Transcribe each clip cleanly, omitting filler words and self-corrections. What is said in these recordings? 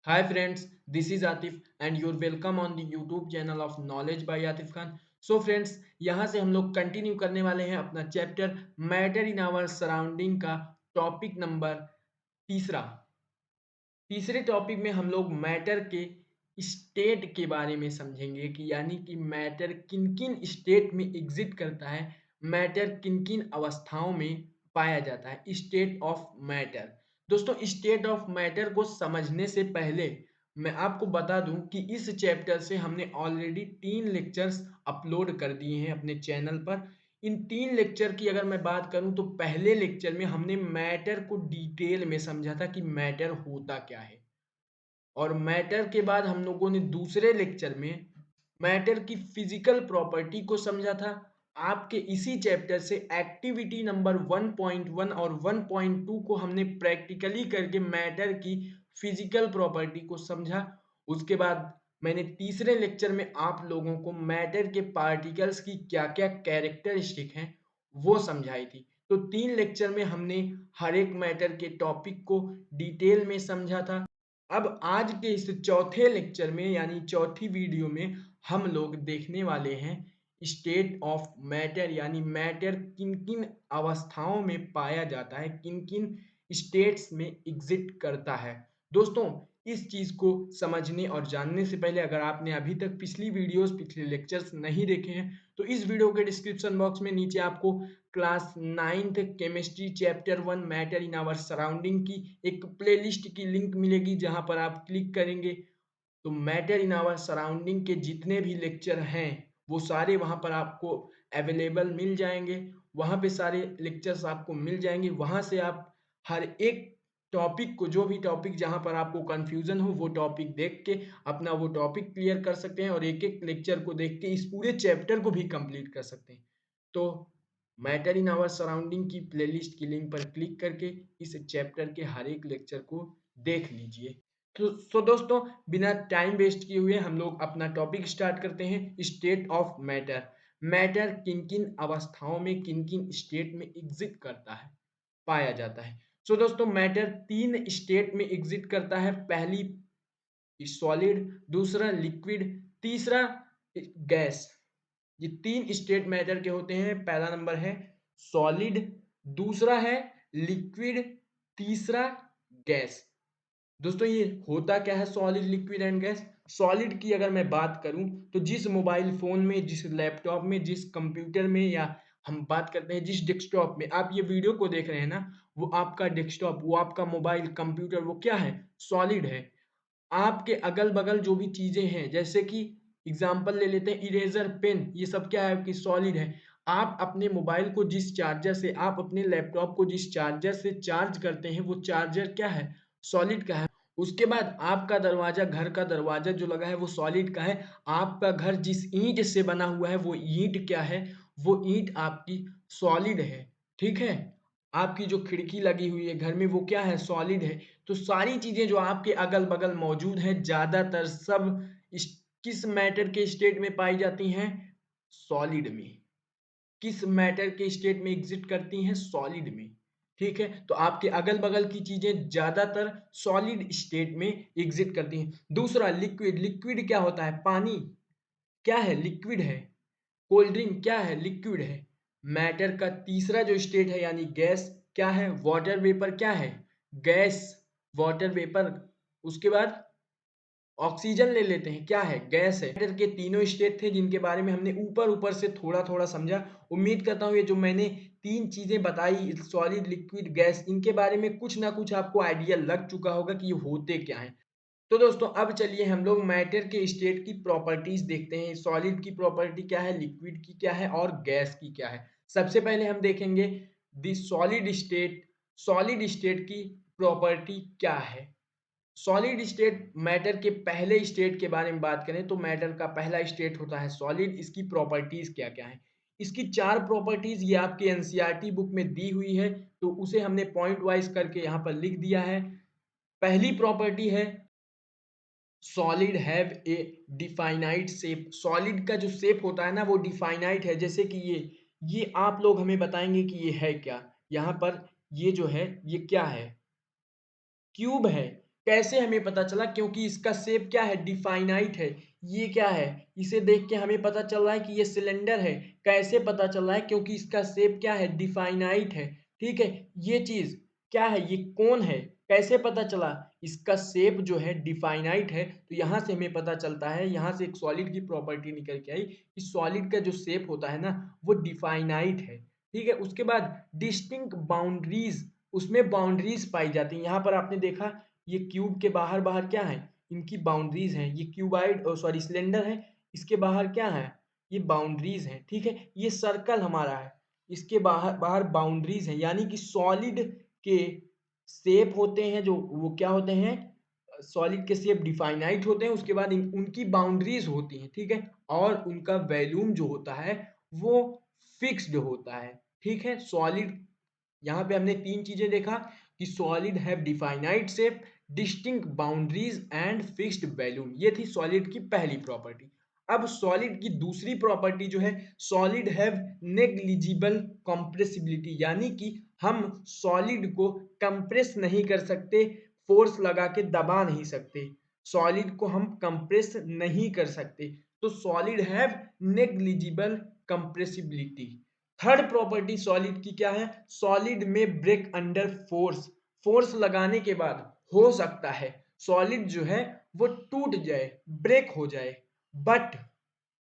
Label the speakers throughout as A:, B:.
A: Hi friends, this is Atif and you're welcome on the YouTube channel of Knowledge by Atif Khan. So friends, यहाँ से हम लोग continue करने वाले हैं अपना chapter matter in our surrounding का टॉपिक नंबर तीसरा। तीसरे टॉपिक में हम लोग मैटर के स्टेट के बारे में समझेंगे कि यानी कि मैटर किन किन स्टेट में एग्जिट करता है, मैटर किन किन अवस्थाओं में पाया जाता है, स्टेट ऑफ मैटर। दोस्तों, स्टेट ऑफ मैटर को समझने से पहले मैं आपको बता दूं कि इस चैप्टर से हमने ऑलरेडी 3 लेक्चर्स अपलोड कर दिए हैं अपने चैनल पर। इन 3 लेक्चर की अगर मैं बात करूं तो पहले लेक्चर में हमने मैटर को डिटेल में समझा था कि मैटर होता क्या है, और मैटर के बाद हम लोगों ने दूसरे लेक्चर में मैटर की फिजिकल प्रॉपर्टी को समझा था। आपके इसी चैप्टर से एक्टिविटी नंबर 1.1 और 1.2 को हमने प्रैक्टिकली करके मैटर की फिजिकल प्रॉपर्टी को समझा। उसके बाद मैंने तीसरे लेक्चर में आप लोगों को मैटर के पार्टिकल्स की क्या क्या कैरेक्टरिस्टिक हैं वो समझाई थी। तो 3 लेक्चर में हमने हर एक मैटर के टॉपिक को डिटेल में समझा था। अब आज के इस चौथे लेक्चर में यानी चौथी वीडियो में हम लोग देखने वाले हैं स्टेट ऑफ मैटर, यानी मैटर किन किन अवस्थाओं में पाया जाता है, किन किन स्टेट्स में एग्जिट करता है। दोस्तों, इस चीज को समझने और जानने से पहले अगर आपने अभी तक पिछली वीडियोस पिछले लेक्चर्स नहीं देखे हैं तो इस वीडियो के डिस्क्रिप्शन बॉक्स में नीचे आपको class 9th chemistry chapter 1 matter in our surrounding की एक प्लेलिस्ट की लिंक मिलेगी, जहां पर आप क्लिक करेंगे तो मैटर इन आवर सराउंडिंग के जितने भी लेक्चर हैं वो सारे वहां पर आपको अवेलेबल मिल जाएंगे। वहां पे सारे लेक्चर्स आपको मिल जाएंगे। वहां से आप हर एक टॉपिक को, जो भी टॉपिक जहां पर आपको कंफ्यूजन हो, वो टॉपिक देख के अपना वो टॉपिक क्लियर कर सकते हैं और एक एक लेक्चर को देख के इस पूरे चैप्टर को भी कंप्लीट कर सकते हैं। तो मैटर इन आवर सराउंडिंग की प्लेलिस्ट की लिंक पर क्लिक करके इस चैप्टर के हर एक लेक्चर को देख लीजिए। तो दोस्तों, बिना टाइम वेस्ट किए हुए हम लोग अपना टॉपिक स्टार्ट करते हैं, स्टेट ऑफ मैटर। मैटर किन किन अवस्थाओं में, किन किन स्टेट में एग्जिट करता है, पाया जाता है। दोस्तों, मैटर 3 स्टेट में एग्जिट करता है। पहली सॉलिड, दूसरा लिक्विड, तीसरा गैस। ये 3 स्टेट मैटर के होते हैं। पहला नंबर है सॉलिड, दूसरा है लिक्विड, तीसरा गैस। दोस्तों, ये होता क्या है solid, liquid and gas? Solid की अगर मैं बात करूं तो जिस मोबाइल फोन में, जिस लैपटॉप में, जिस कंप्यूटर में, या हम बात करते हैं जिस डेस्कटॉप में आप ये वीडियो को देख रहे हैं ना, वो आपका डेस्कटॉप, वो आपका मोबाइल कंप्यूटर, वो क्या है? सॉलिड है। आपके अगल-बगल जो भी चीज़ें हैं, जैसे कि एग्ज़ाम्पल ले लेते हैं इरेज़र, पेन, ये सब क्या है कि सॉलिड है। आप अपने मोबाइल को जिस चार्जर से, आप अपने लैपटॉप को जिस चार्जर से चार्ज करते हैं, वो चार्जर क्या है? सॉलिड का है। उसके बाद आपका दरवाज़ा, घर का दरवाज़ा जो लगा है वो सॉलिड का है। आपका घर जिस ईंट से बना हुआ है वो ईंट क्या है? वो ईंट आपकी सॉलिड है, ठीक है? आपकी जो खिड़की लगी हुई है घर में वो क्या है? सॉलिड है। तो सारी चीज़ें जो आपके अगल-बगल मौजूद हैं, ज़्यादातर सब इस किस मैटर के स्टेट में पाई जाती हैं? सॉलिड में। किस मैटर के स्टेट में एग्जिट करती हैं? सॉलिड में। ठीक है? तो आपके अगल-बगल की चीज़ें ज़्यादातर सॉलिड स्टेट में एग्जिट करती हैं। दूसरा लिक्विड, लिक्विड क्या होता है? पानी क्या है? लिक्विड है। कोल्ड ड्रिंक क्या है? लिक्विड है। मैटर का तीसरा जो स्टेट है यानी गैस, क्या है? वाटर वेपर क्या है? Gas, water vapour. उसके बाद ऑक्सीजन ले लेते हैं, क्या है? गैस है। मैटर के तीनों स्टेट थे जिनके बारे में हमने ऊपर-ऊपर से थोड़ा-थोड़ा समझा। उम्मीद करता हूँ ये जो मैंने 3 चीज़ें बताई, सॉलिड, लिक्विड, गैस, इनके बारे में कुछ ना कुछ आपको आइडिया लग चुका होगा कि ये होते क्या हैं। तो दोस्तों, अब चलिए हम लोग मैटर के स्टेट की प्रॉपर्टीज़ देखते हैं। सॉलिड की प्रॉपर्टी क्या है, लिक्विड की क्या है और गैस की क्या है। सबसे पहले हम देखेंगे the solid state. Solid state की प्रॉपर्टी क्या है? सॉलिड स्टेट, मैटर के पहले स्टेट के बारे में बात करें तो मैटर का पहला स्टेट होता है सॉलिड। इसकी प्रॉपर्टीज क्या क्या है? इसकी 4 प्रॉपर्टीज ये आपके एनसीईआरटी बुक में दी हुई है, तो उसे हमने पॉइंट वाइज करके यहाँ पर लिख दिया है। पहली प्रॉपर्टी है solid have a definite shape. Solid का जो शेप होता है ना वो डिफाइनाइट है। जैसे कि ये आप लोग हमें बताएंगे कि ये है क्या। यहाँ पर ये जो है ये क्या है? क्यूब है। कैसे हमें पता चला? क्योंकि इसका शेप क्या है? डिफाइनाइट है। ये क्या है? इसे देख के हमें पता चल रहा है कि ये सिलेंडर है। कैसे पता चल रहा है? क्योंकि इसका शेप क्या है? डिफाइनाइट है। ठीक है? ये चीज़ क्या है? ये कोन है। कैसे पता चला? इसका शेप जो है डिफाइनाइट है, तो यहाँ से हमें पता चलता है, यहाँ से एक सॉलिड की प्रॉपर्टी निकल के आई कि सॉलिड का जो शेप होता है ना, वो डिफाइनाइट है। ठीक है? उसके बाद डिस्टिंक्ट बाउंड्रीज़, उसमें बाउंड्रीज़ पाई जाती हैं। यहाँ पर आपने देखा ये क्यूब के बाहर-बाहर क्या है? इनकी बाउंड्रीज़ हैं। ये क्यूबॉइड सॉरी सिलेंडर है, इसके बाहर क्या है? ये बाउंड्रीज़ हैं, ठीक है? ये सर्कल हमारा है, इसके बाहर बाउंड्रीज़ हैं, यानी कि सॉलिड के शेप होते हैं जो वो क्या होते हैं? सॉलिड के शेप डिफाइनाइट होते हैं, उसके बाद उनकी बाउंड्रीज़ होती हैं, ठीक है? और उनका वॉल्यूम जो होता है, वो फिक्स्ड होता है, ठीक है? सॉलिड यहाँ पे हमने 3 चीज़ें देखा कि solid have definite shape, distinct boundaries and fixed volume. ये थी सॉलिड की पहली प्रॉपर्टी। अब सॉलिड की दूसरी प्रॉपर्टी जो है, सॉलिड हैव नेग्लिजिबल कंप्रेसिबिलिटी, यानी कि हम सॉलिड को कंप्रेस नहीं कर सकते, फोर्स लगा के दबा नहीं सकते। सॉलिड को हम कंप्रेस नहीं कर सकते, तो solid have negligible compressibility. Third property solid की क्या है? सॉलिड में ब्रेक अंडर फोर्स, फोर्स लगाने के बाद हो सकता है सॉलिड जो है वो टूट जाए, ब्रेक हो जाए, बट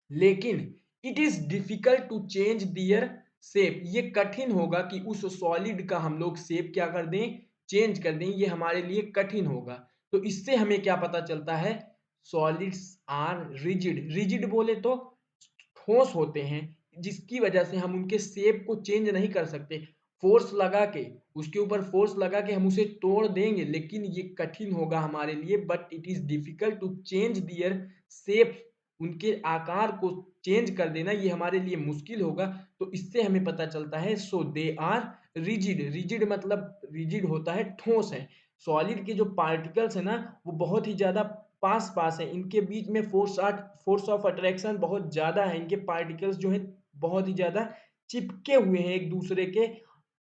A: लेकिन it is difficult to change their shape. ये कठिन होगा कि उस सॉलिड का हम लोग शेप क्या कर दें, चेंज कर दें, ये हमारे लिए कठिन होगा। तो इससे हमें क्या पता चलता है? सॉलिड्स आर रिजिड, रिजिड बोले तो ठोस होते हैं, जिसकी वजह से हम उनके शेप को चेंज नहीं कर सकते। फोर्स लगा के, उसके ऊपर फोर्स लगा के हम उसे तोड़ देंगे, लेकिन ये कठिन होगा हमारे लिए, but it is difficult to change their shape. उनके आकार को चेंज कर देना ये हमारे लिए मुश्किल होगा। तो इससे हमें पता चलता है सो दे आर रिजिड। रिजिड मतलब रिजिड होता है, ठोस है। सॉलिड के जो पार्टिकल्स है ना, वो बहुत ही ज्यादा पास पास है, इनके बीच में फोर्स ऑफ अट्रैक्शन बहुत ज्यादा है, इनके पार्टिकल्स जो है बहुत ही ज्यादा चिपके हुए हैं एक दूसरे के।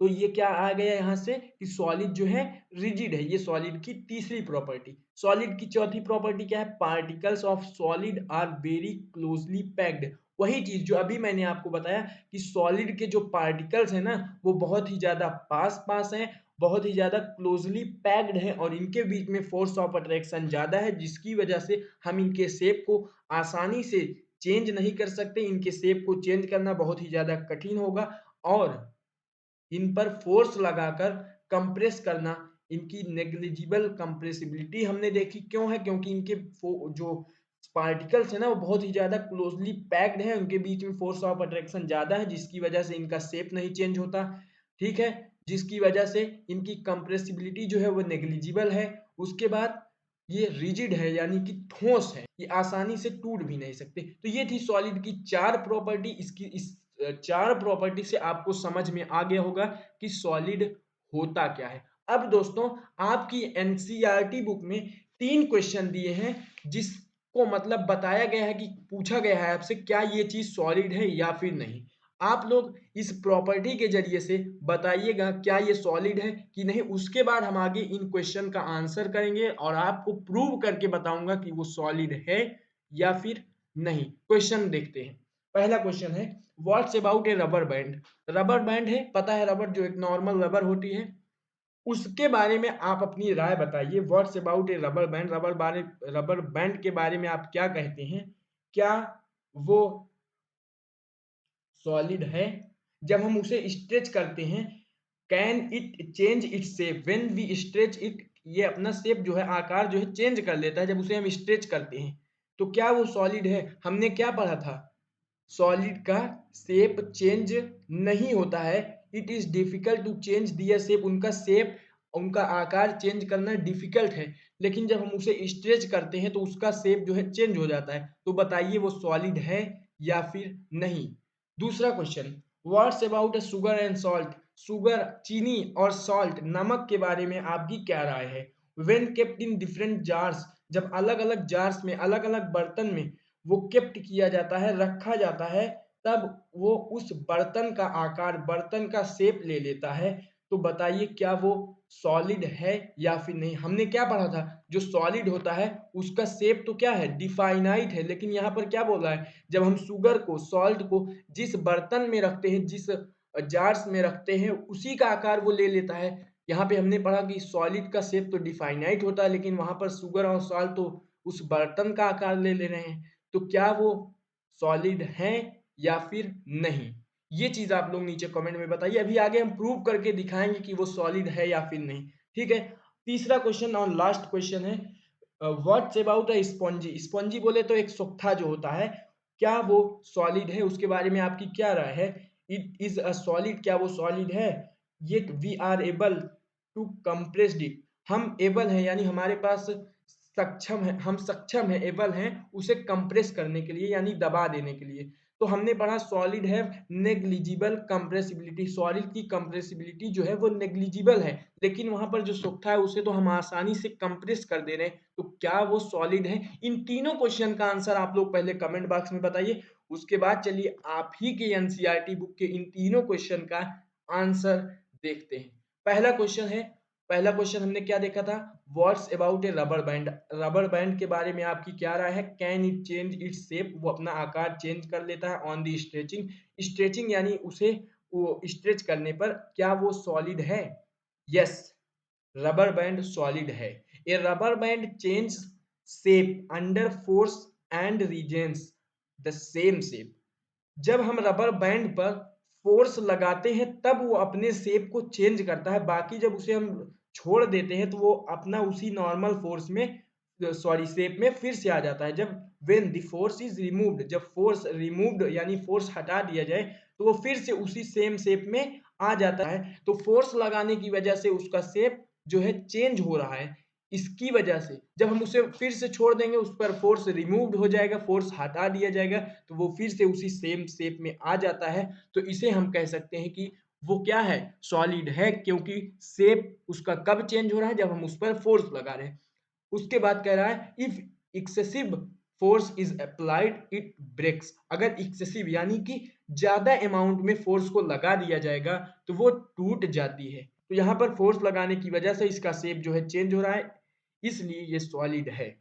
A: तो ये क्या आ गया यहाँ से कि सॉलिड जो है रिजिड है। ये सॉलिड की तीसरी प्रॉपर्टी। सॉलिड की चौथी प्रॉपर्टी क्या है? Particles of solid are very closely packed. वही चीज जो अभी मैंने आपको बताया कि सॉलिड के जो पार्टिकल्स है ना, वो बहुत ही ज्यादा पास पास हैं, बहुत ही ज्यादा क्लोजली पैक्ड है, और इनके बीच में फोर्स ऑफ अट्रैक्शन ज्यादा है, जिसकी वजह से हम इनके शेप को आसानी से चेंज नहीं कर सकते। इनके शेप को चेंज करना बहुत ही ज्यादा कठिन होगा, और इन पर फोर्स लगाकर कंप्रेस करना, इनकी नेग्लिजिबल कंप्रेसिबिलिटी हमने देखी। क्यों है? क्योंकि इनके जो पार्टिकल्स है ना, वो बहुत ही ज्यादा क्लोजली पैक्ड है, उनके बीच में फोर्स ऑफ अट्रैक्शन ज्यादा है, जिसकी वजह से इनका शेप नहीं चेंज होता। ठीक है? जिसकी वजह से इनकी कंप्रेसिबिलिटी जो है वो नेग्लिजिबल है। उसके बाद ये रिजिड है, यानी कि ठोस है, ये आसानी से टूट भी नहीं सकते। तो ये थी सॉलिड की 4 प्रॉपर्टी। इसकी इस 4 प्रॉपर्टी से आपको समझ में आ गया होगा कि सॉलिड होता क्या है। अब दोस्तों, आपकी एनसीईआरटी बुक में 3 क्वेश्चन दिए हैं, जिसको मतलब बताया गया है कि पूछा गया है आपसे क्या ये चीज सॉलिड है या फिर नहीं। आप लोग इस प्रॉपर्टी के जरिए से बताइएगा क्या ये सॉलिड है कि नहीं। उसके बाद हम आगे इन क्वेश्चन का आंसर करेंगे और आपको प्रूव करके बताऊंगा कि वो सॉलिड है या फिर नहीं। क्वेश्चन देखते हैं। पहला क्वेश्चन है, what's about A rubber band. Rubber band है, पता है रबर जो एक नॉर्मल रबर होती है, उसके बारे में आप अपनी राय बताइए। What's about A rubber band, rubber band के बारे में आप क्या कहते हैं? क्या वो सॉलिड है? जब हम उसे स्ट्रेच करते हैं, can it change its shape when we stretch it. ये अपना शेप जो है, आकार जो है चेंज कर लेता है जब उसे हम स्ट्रेच करते हैं। तो क्या वो सॉलिड है? हमने क्या पढ़ा था? सॉलिड का शेप चेंज नहीं होता है। It is difficult to change their shape. उनका शेप, उनका आकार चेंज करना डिफिकल्ट है, लेकिन जब हम उसे स्ट्रेच करते हैं तो उसका शेप जो है चेंज हो जाता है। तो बताइए वो सॉलिड है या फिर नहीं। दूसरा question, what's about sugar and salt. Sugar, चीनी और सॉल्ट, नमक के बारे में आपकी क्या राय है? When kept in different jars, जब अलग अलग जार्स में, अलग अलग बर्तन में वो केप्ट किया जाता है, रखा जाता है, तब वो उस बर्तन का आकार, बर्तन का शेप ले लेता है। तो बताइए क्या वो सॉलिड है या फिर नहीं। हमने क्या पढ़ा था, जो सॉलिड होता है उसका शेप तो क्या है, डिफाइनाइट है। लेकिन यहाँ पर क्या बोल रहा है, जब हम शुगर को, सॉल्ट को जिस बर्तन में रखते हैं, जिस जार्स में रखते हैं, उसी का आकार वो ले लेता है। यहाँ पे हमने पढ़ा कि सॉलिड का शेप तो डिफाइनाइट होता है, लेकिन वहां पर शुगर और सॉल्ट तो उस बर्तन का आकार ले ले रहे हैं। तो क्या वो सॉलिड है या फिर नहीं, ये चीज आप लोग नीचे कमेंट में बताइए। अभी आगे हम प्रूव करके दिखाएंगे कि वो सॉलिड है या फिर नहीं। ठीक है, तीसरा क्वेश्चन और लास्ट क्वेश्चन है, what's about a spongy. Spongy बोले तो एक सोख्ता जो होता है, क्या वो सॉलिड है, उसके बारे में आपकी क्या राय है। इट इज अ सॉलिड, क्या वो सॉलिड है। Yet we are able to compressed it, हम एबल हैं यानी हमारे पास सक्षम है, हम सक्षम है, एबल हैं उसे कंप्रेस करने के लिए यानी दबा देने के लिए। तो हमने पढ़ा सॉलिड है नेग्लिजिबल कंप्रेसिबिलिटी, सॉलिड की कंप्रेसिबिलिटी जो है वो नेग्लिजिबल है, लेकिन वहां पर जो सोख्ता है उसे तो हम आसानी से कंप्रेस कर दे रहे हैं। तो क्या वो सॉलिड है। इन तीनों क्वेश्चन का आंसर आप लोग पहले कमेंट बॉक्स में बताइए। उसके बाद चलिए आप ही के एनसीईआरटी बुक के इन तीनों क्वेश्चन का आंसर देखते हैं। पहला क्वेश्चन है, पहला क्वेश्चन हमने क्या देखा था, what's about A rubber band. Rubber band के बारे में आपकी क्या राय है। Can it change its shape, वो अपना आकार चेंज कर लेता है ऑन दी स्ट्रेचिंग, स्ट्रेचिंग यानी उसे वो स्ट्रेच करने पर, क्या वो सॉलिड है। यस, रबर बैंड सॉलिड है। A rubber band change shape under force and regains the same shape, जब हम रबर बैंड पर फोर्स लगाते हैं तब वो अपने शेप को चेंज करता है, बाकी जब उसे हम छोड़ देते हैं तो वो अपना उसी नॉर्मल फोर्स में, सॉरी शेप में फिर से आ जाता है। जब when the force is removed, जब फोर्स रिमूव्ड यानी फोर्स हटा दिया जाए तो वो फिर से उसी सेम शेप में आ जाता है। तो फोर्स लगाने की वजह से उसका शेप जो है चेंज हो रहा है। इसकी वजह से जब हम उसे फिर से छोड़ देंगे, उस पर फोर्स रिमूव्ड हो जाएगा, फोर्स हटा दिया जाएगा, तो वो फिर से उसी सेम शेप में आ जाता है। तो इसे हम कह सकते हैं कि वो क्या है, सॉलिड है, क्योंकि शेप उसका कब चेंज हो रहा है, जब हम उस पर फोर्स लगा रहे हैं। उसके बाद कह रहा है if excessive force is applied it breaks, अगर एक्सेसिव यानी कि ज्यादा अमाउंट में फोर्स को लगा दिया जाएगा तो वो टूट जाती है। तो यहाँ पर फोर्स लगाने की वजह से इसका शेप जो है चेंज हो रहा है, इसलिए ये सॉलिड है।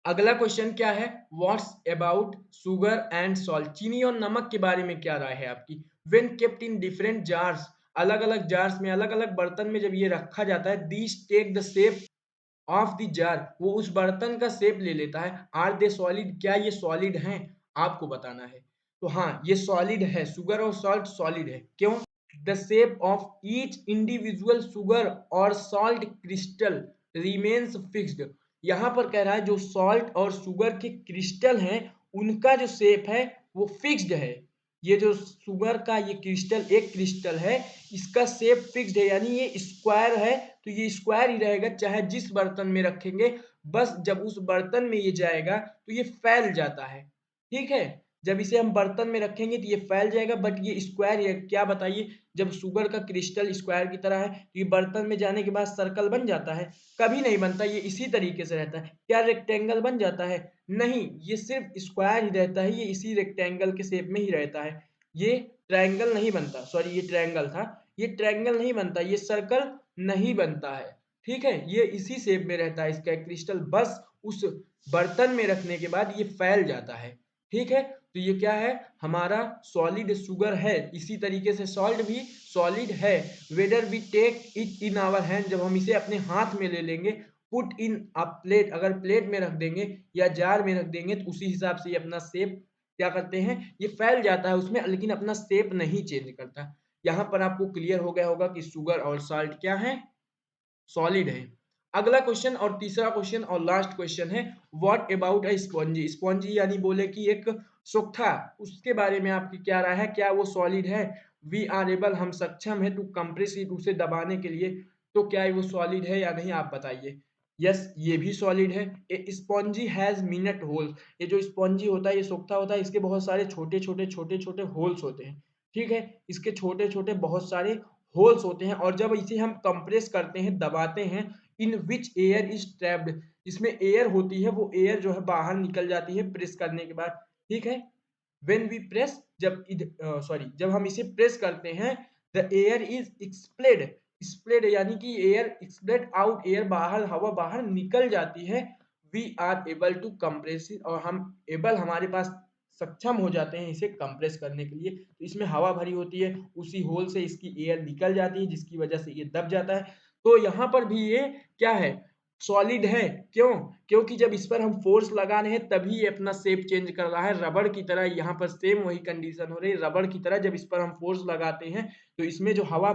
A: अगला क्वेश्चन क्या है, what's about sugar and salt, चीनी और नमक के बारे में क्या राय है आपकी। When kept in different jars, अलग अलग जार्स में, अलग अलग बर्तन में जब ये रखा जाता है, these take the shape of the jar, वो उस बर्तन का शेप ले लेता है। आर दे सॉलिड, क्या ये सॉलिड हैं, आपको बताना है। तो हाँ, ये सॉलिड है, शुगर और सॉल्ट सॉलिड है। क्यों, the shape of each individual sugar और सॉल्ट क्रिस्टल रिमेन्स फिक्स्ड, यहाँ पर कह रहा है जो सॉल्ट और शुगर के क्रिस्टल हैं उनका जो शेप है वो फिक्स्ड है। ये जो शुगर का ये क्रिस्टल, एक क्रिस्टल है, इसका शेप फिक्स्ड है यानी ये स्क्वायर है, तो ये स्क्वायर ही रहेगा चाहे जिस बर्तन में रखेंगे। बस जब उस बर्तन में ये जाएगा तो ये फैल जाता है। ठीक है, जब इसे हम बर्तन में रखेंगे तो ये फैल जाएगा, बट ये स्क्वायर है। क्या बताइए, जब शुगर का क्रिस्टल स्क्वायर की तरह है तो ये बर्तन में जाने के बाद सर्कल बन जाता है, कभी नहीं बनता, ये इसी तरीके से रहता है। क्या रेक्टेंगल बन जाता है, नहीं, ये सिर्फ स्क्वायर ही रहता है, ये इसी रेक्टेंगल के शेप में ही रहता है। ये ट्रायंगल नहीं बनता, सॉरी ये ट्रायंगल था, ये ट्रायंगल नहीं बनता, ये सर्कल नहीं बनता है। ठीक है, ये इसी शेप में रहता है इसका क्रिस्टल, बस उस बर्तन में रखने के बाद ये फैल जाता है। ठीक है, तो ये क्या है, हमारा सॉलिड शुगर है। इसी तरीके से सॉल्ट भी सॉलिड है। Whether we take it in our hand, जब हम इसे अपने हाथ में ले लेंगे, पुट इन अ प्लेट, अगर प्लेट में रख देंगे या जार में रख देंगे तो उसी हिसाब से ये अपना शेप क्या करते हैं, ये फैल जाता है उसमें, लेकिन अपना शेप नहीं चेंज करता। यहाँ पर आपको क्लियर हो गया होगा कि शुगर और सॉल्ट क्या है, सॉलिड है। अगला क्वेश्चन और तीसरा क्वेश्चन और लास्ट क्वेश्चन है, what about a spongy. Spongy यानी बोले कि एक सोख्ता, उसके बारे में आपकी क्या राय है, क्या वो सॉलिड है। वी आर एबल, हम सक्षम है, टू कंप्रेस इट, उसे दबाने के लिए। तो क्या वो सॉलिड है या नहीं, आप बताइए। यस, ये भी सॉलिड है। ए स्पॉन्जी हैज मिनट होल, ये जो स्पॉन्जी होता है, ये सोख्ता होता है, इसके बहुत सारे छोटे छोटे छोटे छोटे होल्स होते हैं। ठीक है, इसके छोटे छोटे बहुत सारे होल्स होते हैं, और जब इसे हम कंप्रेस करते हैं, दबाते हैं, इन विच एयर इज ट्रैप्ड, इसमें एयर होती है, वो एयर जो है बाहर निकल जाती है प्रेस करने के बाद। ठीक है, व्हेन वी प्रेस, जब सॉरी जब हम इसे प्रेस करते हैं, the air is expelled, spread यानी कि एयर स्प्रेड आउट, एयर बाहर, हवा बाहर निकल जाती है। We are able to compress it, और हम एबल, हमारे पास सक्षम हो जाते हैं इसे कंप्रेस करने के लिए। तो इसमें हवा भरी होती है, उसी होल से इसकी एयर निकल जाती है जिसकी वजह से ये दब जाता है। तो यहाँ पर भी ये क्या है, सॉलिड है। क्यों? क्योंकि जब इस पर हम फोर्स लगा रहे हैं तभी ये अपना शेप चेंज कर रहा है। रबड़ की तरह यहाँ पर सेम वही कंडीशन हो रही है। रबड़ की तरह जब इस पर हम फोर्स लगाते हैं तो इसमें जो हवा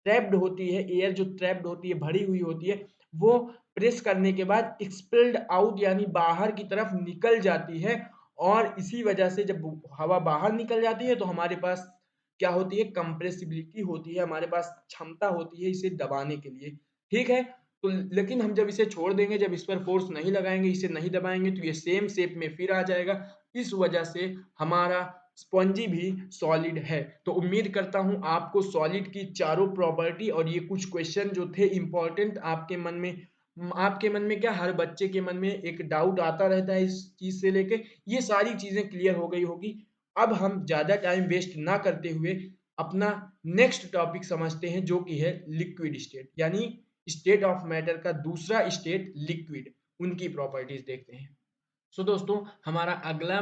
A: ट्रैप्ड होती है, एयर जो ट्रैप्ड होती है, भरी हुई होती है, वो प्रेस करने के बाद एक्सपेल्ड आउट यानी बाहर की तरफ निकल जाती है। और इसी वजह से जब हवा बाहर निकल जाती है तो हमारे पास क्या होती है, कंप्रेसिबिलिटी होती है, हमारे पास क्षमता होती है इसे दबाने के लिए। ठीक है? तो लेकिन हम जब इसे छोड़ देंगे, जब इस पर फोर्स नहीं लगाएँगे, इसे नहीं दबाएँगे तो ये सेम शेप में फिर आ जाएगा। इस वजह से हमारा स्पंजी भी सॉलिड है। तो उम्मीद करता हूँ आपको सॉलिड की चारों प्रॉपर्टी और ये कुछ क्वेश्चन जो थे इम्पोर्टेंट आपके मन में, आपके मन में क्या, हर बच्चे के मन में एक डाउट आता रहता है इस चीज़ से लेके, ये सारी चीज़ें क्लियर हो गई होगी। अब हम ज़्यादा टाइम वेस्ट ना करते हुए अपना नेक्स्ट टॉपिक समझते हैं जो कि है लिक्विड स्टेट, यानी स्टेट ऑफ मैटर का दूसरा स्टेट लिक्विड, उनकी प्रॉपर्टीज़ देखते हैं। सो दोस्तों, हमारा अगला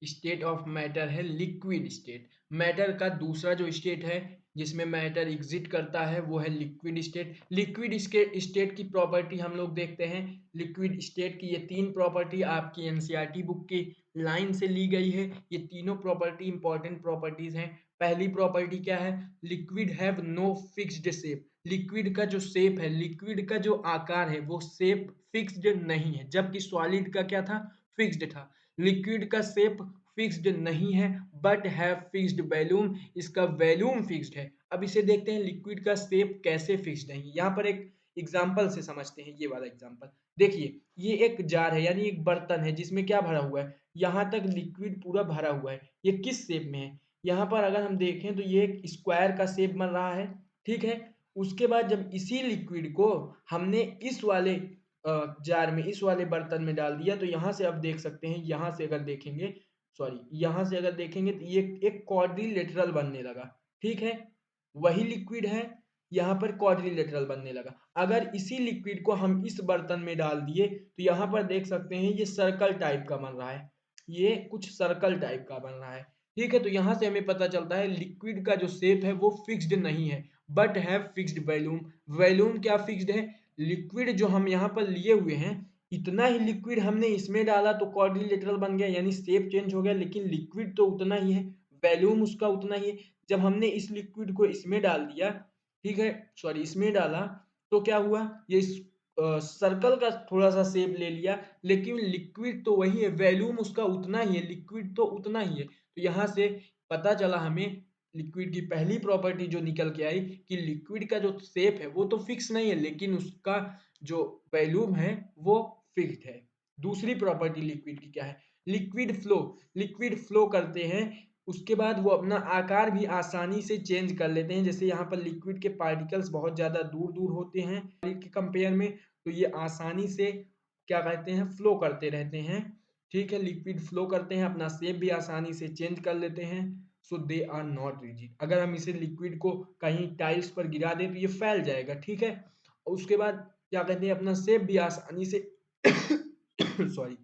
A: स्टेट ऑफ मैटर है लिक्विड स्टेट। मैटर का दूसरा जो स्टेट है जिसमें मैटर एग्जिट करता है वो है लिक्विड स्टेट। लिक्विड स्टेट की प्रॉपर्टी हम लोग देखते हैं। लिक्विड स्टेट की ये तीन प्रॉपर्टी आपकी एनसीईआरटी बुक की लाइन से ली गई है। ये तीनों प्रॉपर्टी इंपॉर्टेंट प्रॉपर्टीज हैं। पहली प्रॉपर्टी क्या है, liquid have no fixed shape. Liquid का जो शेप है, लिक्विड का जो आकार है वो शेप फिक्स्ड नहीं है, जबकि सॉलिड का क्या था, फिक्स्ड था। लिक्विड का शेप फिक्स्ड नहीं है बट हैव फिक्स्ड वैल्यूम, इसका वैल्यूम फिक्स्ड है। अब इसे देखते हैं लिक्विड का शेप कैसे फिक्स्ड है। यहाँ पर एक एग्जांपल से समझते हैं। ये वाला एग्जांपल देखिए, ये एक जार है यानी एक बर्तन है जिसमें क्या भरा हुआ है, यहाँ तक लिक्विड पूरा भरा हुआ है। ये किस शेप में है, यहाँ पर अगर हम देखें तो ये एक स्क्वायर का शेप बन रहा है। ठीक है, उसके बाद जब इसी लिक्विड को हमने इस वाले जार में, इस वाले बर्तन में डाल दिया तो यहाँ से अब देख सकते हैं, यहाँ से अगर देखेंगे, सॉरी, यहाँ से अगर देखेंगे तो ये एक क्वाड्रिलेटरल बनने लगा। ठीक है, वही लिक्विड है, यहाँ पर क्वाड्रिलेटरल बनने लगा। अगर इसी लिक्विड को हम इस बर्तन में डाल दिए तो यहाँ पर देख सकते हैं ये सर्कल टाइप का बन रहा है, ये कुछ सर्कल टाइप का बन रहा है। ठीक है, तो यहाँ से हमें पता चलता है लिक्विड का जो शेप है वो फिक्स्ड नहीं है but have fixed volume. Volume क्या फिक्स्ड है, लिक्विड जो हम यहाँ पर लिए हुए हैं, इतना ही लिक्विड हमने इसमें डाला तो क्वाड्रिलेटरल बन गया यानी शेप चेंज हो गया, लेकिन लिक्विड तो उतना ही है, वैल्यूम उसका उतना ही है। जब हमने इस लिक्विड को इसमें डाल दिया, ठीक है, सॉरी, इसमें डाला तो क्या हुआ, ये सर्कल का थोड़ा सा शेप ले लिया, लेकिन लिक्विड तो वही है, वैल्यूम उसका उतना ही है, लिक्विड तो उतना ही है। तो यहाँ से पता चला हमें, लिक्विड की पहली प्रॉपर्टी जो निकल के आई कि लिक्विड का जो शेप है वो तो फिक्स नहीं है लेकिन उसका जो वैल्यूम है वो फिक्स्ड है। दूसरी प्रॉपर्टी लिक्विड की क्या है, लिक्विड फ्लो। लिक्विड फ्लो करते हैं, उसके बाद वो अपना आकार भी आसानी से चेंज कर लेते हैं। जैसे यहाँ पर लिक्विड के पार्टिकल्स बहुत ज़्यादा दूर-दूर होते हैं सॉलिड के कंपेयर में, तो ये आसानी से क्या कहते हैं, फ्लो करते रहते हैं। ठीक है, लिक्विड फ्लो करते हैं, अपना शेप भी आसानी से चेंज कर लेते हैं। सो दे आर नॉट रिजिड। अगर हम इसे लिक्विड को कहीं टाइल्स पर गिरा दें तो ये फैल जाएगा। ठीक है, और उसके बाद क्या कहते हैं, अपना शेप भी आसानी से सॉरी,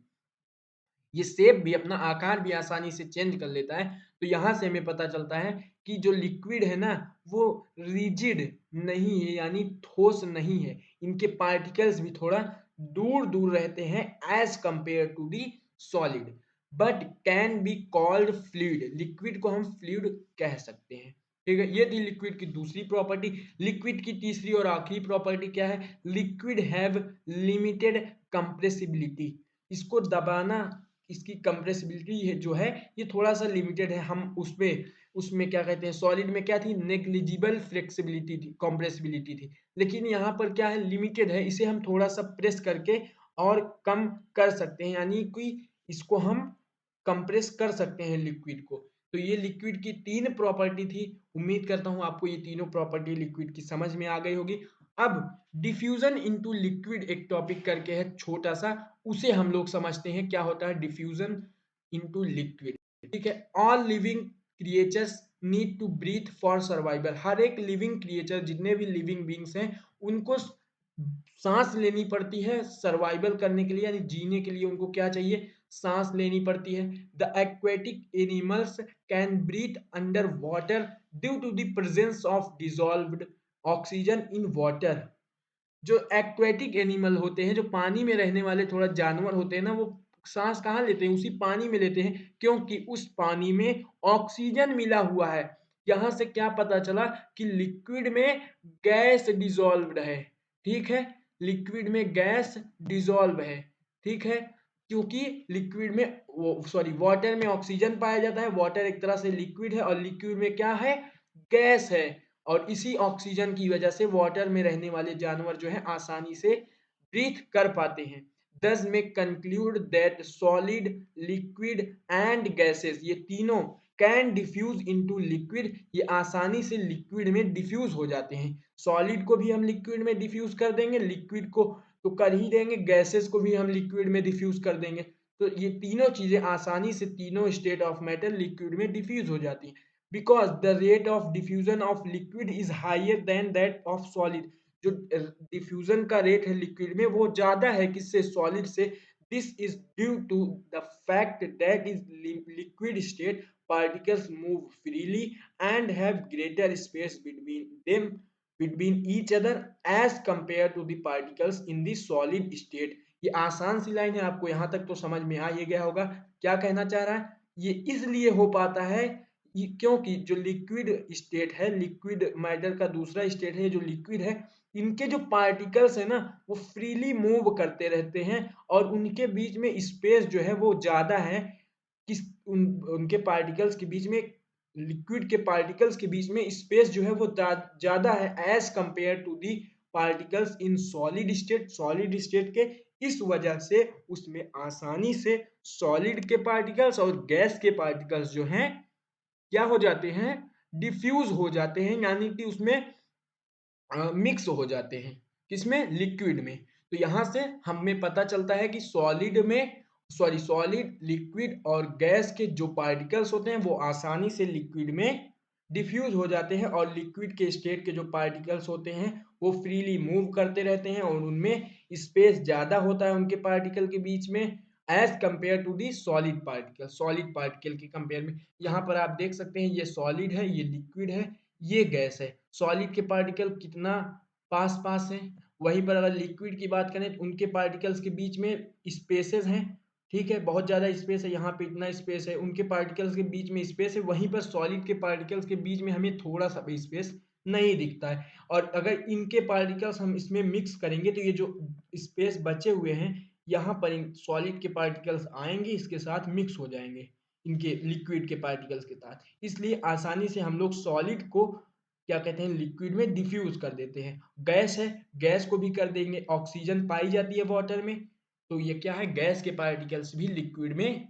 A: ये शेप भी, अपना आकार भी आसानी से चेंज कर लेता है। तो यहाँ से हमें पता चलता है कि जो लिक्विड है ना वो रिजिड नहीं है यानी ठोस नहीं है, इनके पार्टिकल्स भी थोड़ा दूर-दूर रहते हैं as compare to the solid, but can be called fluid. Liquid को हम फ्लूइड कह सकते हैं। ठीक है, ये थी लिक्विड की दूसरी प्रॉपर्टी। लिक्विड की तीसरी और आखिरी प्रॉपर्टी क्या है, लिक्विड हैव लिमिटेड कंप्रेसिबिलिटी। इसको दबाना, इसकी कंप्रेसिबिलिटी है जो है ये थोड़ा-सा लिमिटेड है। हम उसमें उसमें क्या कहते हैं, सॉलिड में क्या थी, नेग्लिजिबल फ्लेक्सिबिलिटी थी, कंप्रेसिबिलिटी थी। लेकिन यहाँ पर क्या है, लिमिटेड है, इसे हम थोड़ा-सा प्रेस करके और कम कर सकते हैं, यानी कि इसको हम कंप्रेस कर सकते हैं लिक्विड को। तो ये लिक्विड की 3 प्रॉपर्टी थी। उम्मीद करता हूँ आपको ये तीनों प्रॉपर्टी लिक्विड की समझ में आ गई होगी। अब डिफ्यूजन इनटू लिक्विड एक टॉपिक करके है छोटा-सा, उसे हम लोग समझते हैं क्या होता है डिफ्यूजन इनटू लिक्विड। ठीक है, all living creatures need to breathe for survival. हर एक लिविंग क्रिएचर, जितने भी लिविंग बींग्स हैं, उनको सांस लेनी पड़ती है सर्वाइवल करने के लिए, यानी जीने के लिए उनको क्या चाहिए, सांस लेनी पड़ती है। The aquatic animals can breathe under water due to the presence of dissolved oxygen in water. जो एक्वेटिक एनिमल होते हैं, जो पानी में रहने वाले थोड़ा जानवर होते हैं ना, वो सांस कहाँ लेते हैं, उसी पानी में लेते हैं, क्योंकि उस पानी में ऑक्सीजन मिला हुआ है। यहाँ से क्या पता चला कि लिक्विड में गैस डिजॉल्व्ड है। ठीक है, लिक्विड में गैस डिजॉल्व है। ठीक है, क्योंकि लिक्विड में वो सॉरी वाटर में ऑक्सीजन पाया जाता है, वाटर एक तरह से लिक्विड है और लिक्विड में क्या है, गैस है। और इसी ऑक्सीजन की वजह से वाटर में रहने वाले जानवर जो है आसानी से ब्रीथ कर पाते हैं। दस में conclude that solid, liquid and gases, ये तीनों कैन डिफ्यूज इनटू लिक्विड, ये आसानी से लिक्विड में डिफ्यूज हो जाते हैं। सॉलिड को भी हम लिक्विड में डिफ्यूज कर देंगे, लिक्विड को तो कर ही देंगे, गैसेस को भी हम लिक्विड में डिफ्यूज कर देंगे। तो ये तीनों चीजें आसानी से, तीनों स्टेट ऑफ मैटर लिक्विड में डिफ्यूज हो जाती हैं। Because the rate of diffusion of liquid is higher than that of solid, जो डिफ्यूजन का रेट है लिक्विड में वो ज्यादा है किससे, सॉलिड से। This is due to the fact that is liquid state particles move freely and have greater space between them, between each other as compared to the particles in the solid state। ये आसान सी line है, आपको यहाँ तक तो समझ में आ ही गया होगा क्या कहना चाह रहा है। ये इसलिए हो पाता है क्योंकि जो लिक्विड स्टेट है, लिक्विड मैटर का दूसरा स्टेट है जो लिक्विड है, इनके जो पार्टिकल्स है ना वो फ्रीली मूव करते रहते हैं और उनके बीच में स्पेस जो है वो ज्यादा है। उनके पार्टिकल्स के बीच में, लिक्विड के पार्टिकल्स के बीच में स्पेस जो है वो ज्यादा है as compare to the particles in solid state, solid state के। इस वजह से उसमें आसानी से सॉलिड के पार्टिकल्स और गैस के पार्टिकल्स जो हैं क्या हो जाते हैं, डिफ्यूज हो जाते हैं, यानी कि उसमें मिक्स हो जाते हैं, किसमें, लिक्विड में। तो यहां से हमें पता चलता है कि सॉलिड में सॉलिड, लिक्विड और गैस के जो पार्टिकल्स होते हैं वो आसानी से लिक्विड में डिफ्यूज हो जाते हैं और लिक्विड के स्टेट के जो पार्टिकल्स होते हैं वो फ्रीली मूव करते रहते हैं और उनमें स्पेस ज्यादा होता है उनके पार्टिकल के बीच में as compare to the solid particle, solid particle के कंपेयर में। यहाँ पर आप देख सकते हैं ये सॉलिड है, ये लिक्विड है, ये गैस है। सॉलिड के पार्टिकल कितना पास पास है, वहीं पर अगर लिक्विड की बात करें तो उनके पार्टिकल्स के बीच में स्पेसेस हैं। ठीक है, बहुत ज्यादा स्पेस है, यहाँ पे इतना स्पेस है, उनके पार्टिकल्स के बीच में स्पेस है, वहीं पर सॉलिड के पार्टिकल्स के बीच में हमें थोड़ा सा भी स्पेस नहीं दिखता है। और अगर इनके पार्टिकल्स हम इसमें मिक्स करेंगे तो ये जो स्पेस बचे हुए हैं यहाँ पर सॉलिड के पार्टिकल्स आएंगे, इसके साथ मिक्स हो जाएंगे इनके लिक्विड के पार्टिकल्स के साथ। इसलिए आसानी से हम लोग सॉलिड को क्या कहते हैं, लिक्विड में डिफ्यूज कर देते हैं। गैस है, गैस को भी कर देंगे, ऑक्सीजन पाई जाती है वाटर में, तो ये क्या है, गैस के पार्टिकल्स भी लिक्विड में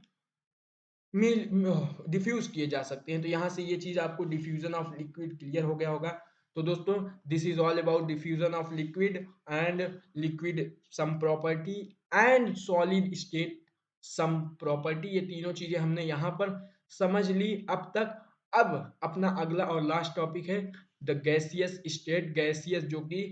A: डिफ्यूज किए जा सकते हैं। तो यहाँ से ये चीज आपको डिफ्यूजन ऑफ लिक्विड क्लियर हो गया होगा। तो दोस्तों this is all about diffusion of liquid and liquid sum property and solid state sum property, ये तीनों चीजें हमने यहाँ पर समझ ली अब तक। अब अपना अगला और लास्ट टॉपिक है द गैसियस स्टेट, गैसियस जो कि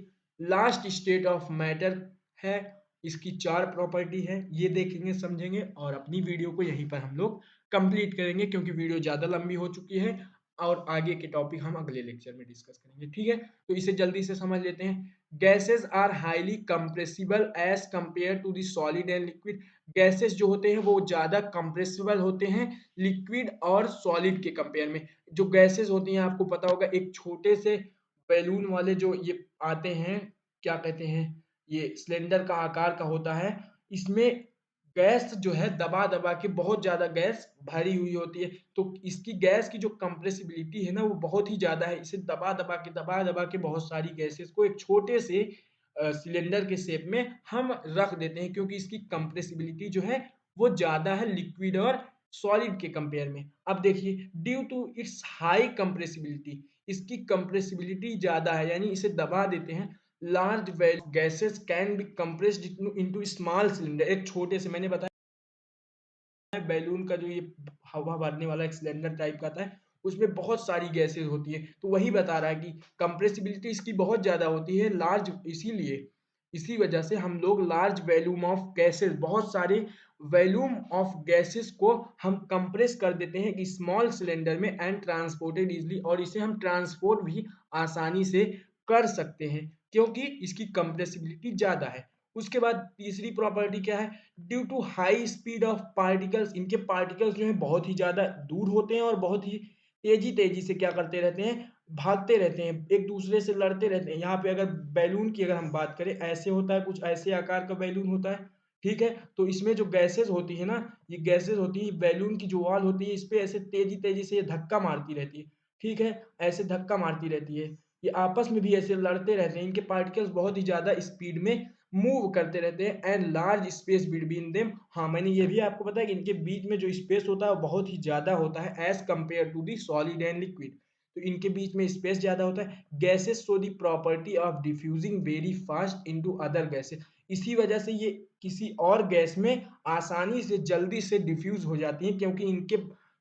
A: लास्ट स्टेट ऑफ मैटर है। इसकी 4 प्रॉपर्टी है, ये देखेंगे समझेंगे और अपनी वीडियो को यहीं पर हम लोग कंप्लीट करेंगे क्योंकि वीडियो ज़्यादा लंबी हो चुकी है और आगे के टॉपिक हम अगले लेक्चर में डिस्कस करेंगे। ठीक है, तो इसे जल्दी से समझ लेते हैं। Gases are highly compressible as compare to the solid and liquid. Gases जो होते हैं वो ज़्यादा कंप्रेसिबल होते हैं लिक्विड और सॉलिड के कंपेयर में। जो गैसेस होती हैं आपको पता होगा, एक छोटे से बैलून वाले जो ये आते हैं, क्या कहते हैं, ये सिलेंडर का आकार का होता है, इसमें गैस जो है दबा दबा के बहुत ज्यादा गैस भरी हुई होती है। तो इसकी गैस की जो कंप्रेसिबिलिटी है ना वो बहुत ही ज्यादा है, इसे दबा दबा के बहुत सारी गैसेस को एक छोटे से सिलेंडर के शेप में हम रख देते हैं क्योंकि इसकी कंप्रेसिबिलिटी जो है वो ज्यादा है लिक्विड और सॉलिड के कंपेयर में। अब देखिए due to its high compressibility, इसकी कंप्रेसिबिलिटी ज्यादा है यानी इसे दबा देते हैं। Large gases can be compressed into small cylinder, एक छोटे से, मैंने बताया बैलून का जो ये हवा भरने वाला एक सिलेंडर टाइप का आता है उसमें बहुत सारी गैसेज़ होती हैं। तो वही बता रहा है कि कंप्रेसिबिलिटी इसकी बहुत ज़्यादा होती है लार्ज, इसीलिए इसी वजह से हम लोग लार्ज वॉल्यूम ऑफ गैसेज़, बहुत सारे वॉल्यूम ऑफ गैसेज़ को हम कंप्रेस कर देते हैं एक स्मॉल सिलेंडर में एंड ट्रांसपोर्टेड ईज़िली, और इसे हम ट्रांसपोर्ट भी आसानी से कर सकते हैं क्योंकि इसकी कंप्रेसिबिलिटी ज़्यादा है। उसके बाद तीसरी प्रॉपर्टी क्या है? Due to high speed of particles, इनके पार्टिकल्स जो हैं बहुत ही ज़्यादा दूर होते हैं और बहुत ही तेज़ी-तेज़ी से क्या करते रहते हैं, भागते रहते हैं, एक दूसरे से लड़ते रहते हैं। यहाँ पे अगर बैलून की अगर हम बात करें, ऐसे होता है, कुछ ऐसे आकार का बैलून होता है, ठीक है? तो इसमें जो गैसेज़ होती है ना, ये गैसेज़ होती है, बैलून की जो वॉल होती है, इस पे ऐसे तेज़ी-तेज़ी से ये धक्का मारती रहती है, ठीक है? ऐसे धक्का मारती रहती है। ये आपस में भी ऐसे लड़ते रहते हैं, इनके पार्टिकल्स बहुत ही ज़्यादा स्पीड में मूव करते रहते हैं and large space between them. हाँ, मैंने ये भी आपको बताया कि इनके बीच में जो स्पेस होता है वो बहुत ही ज़्यादा होता है as compare to the solid and liquid. तो इनके बीच में स्पेस ज़्यादा होता है। Gases show the property of diffusing very fast into other gases. इसी वजह से ये किसी और गैस में आसानी से, जल्दी से डिफ्यूज़ हो जाती हैं क्योंकि इनके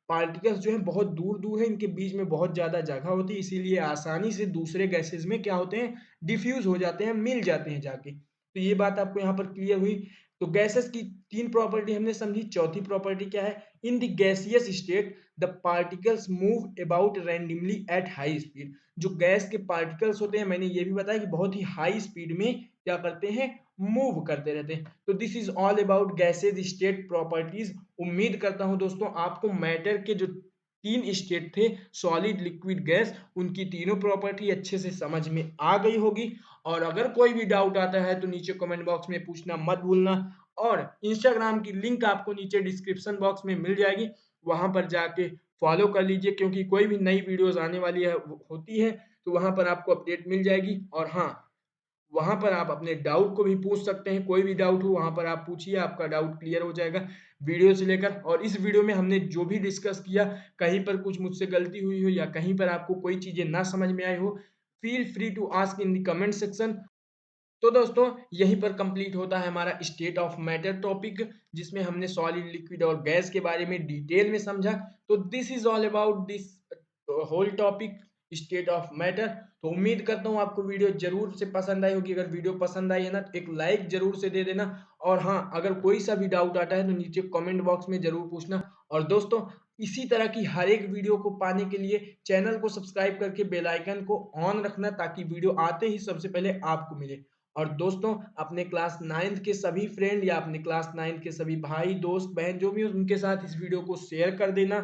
A: पार्टिकल्स जो हैं बहुत दूर-दूर हैं, इनके बीच में बहुत ज़्यादा जगह होती है, इसीलिए आसानी से दूसरे गैसेज़ में क्या होते हैं, डिफ्यूज़ हो जाते हैं, मिल जाते हैं जाके। तो ये बात आपको यहाँ पर क्लियर हुई। तो गैसेज़ की 3 प्रॉपर्टी हमने समझी। चौथी प्रॉपर्टी क्या है? In the gaseous state the particles move about randomly at high speed. जो गैस के पार्टिकल्स होते हैं, मैंने ये भी बताया कि बहुत ही हाई स्पीड में क्या करते हैं, मूव करते रहते हैं। तो this is all about gases state properties. उम्मीद करता हूँ दोस्तों आपको मैटर के जो 3 स्टेट थे, सॉलिड, लिक्विड, गैस, उनकी तीनों प्रॉपर्टी अच्छे से समझ में आ गई होगी। और अगर कोई भी डाउट आता है तो नीचे कमेंट बॉक्स में पूछना मत भूलना, और इंस्टाग्राम की लिंक आपको नीचे डिस्क्रिप्शन बॉक्स में मिल जाएगी, वहाँ पर जाके फॉलो कर लीजिए क्योंकि कोई भी नई वीडियोज़ आने वाली है होती है, तो वहाँ पर आपको अपडेट मिल जाएगी। और हाँ, वहाँ पर आप अपने डाउट को भी पूछ सकते हैं, कोई भी डाउट हो वहाँ पर आप पूछिए, आपका डाउट क्लियर हो जाएगा वीडियो से लेकर। और इस वीडियो में हमने जो भी डिस्कस किया, कहीं पर कुछ मुझसे गलती हुई हो या कहीं पर आपको कोई चीज़ें ना समझ में आई हो, feel free to ask in the comment section. तो दोस्तों यहीं पर कंप्लीट होता है हमारा स्टेट ऑफ मैटर टॉपिक, जिसमें हमने सॉलिड, लिक्विड और गैस के बारे में डिटेल में समझा। तो this is all about this whole topic, state of matter. तो उम्मीद करता हूँ आपको वीडियो जरूर से पसंद आई होगी। अगर वीडियो पसंद आई है ना तो एक लाइक जरूर से दे देना। और हाँ, अगर कोई सा भी डाउट आता है तो नीचे कमेंट बॉक्स में जरूर पूछना। और दोस्तों, इसी तरह की हर एक वीडियो को पाने के लिए चैनल को सब्सक्राइब करके बेल आइकन को ऑन रखना, ताकि वीडियो आते ही सबसे पहले आपको मिले। और दोस्तों, अपने क्लास 9th के सभी फ्रेंड या अपने क्लास 9th के सभी भाई, दोस्त, बहन जो भी हो, उनके साथ इस वीडियो को शेयर कर देना।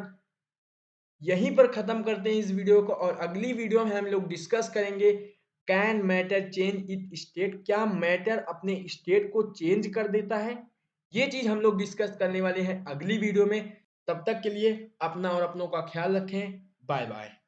A: यहीं पर खत्म करते हैं इस वीडियो को, और अगली वीडियो में हम लोग डिस्कस करेंगे can matter change it state. क्या मैटर अपने स्टेट को चेंज कर देता है? ये चीज हम लोग डिस्कस करने वाले हैं अगली वीडियो में। तब तक के लिए अपना और अपनों का ख्याल रखें। Bye bye.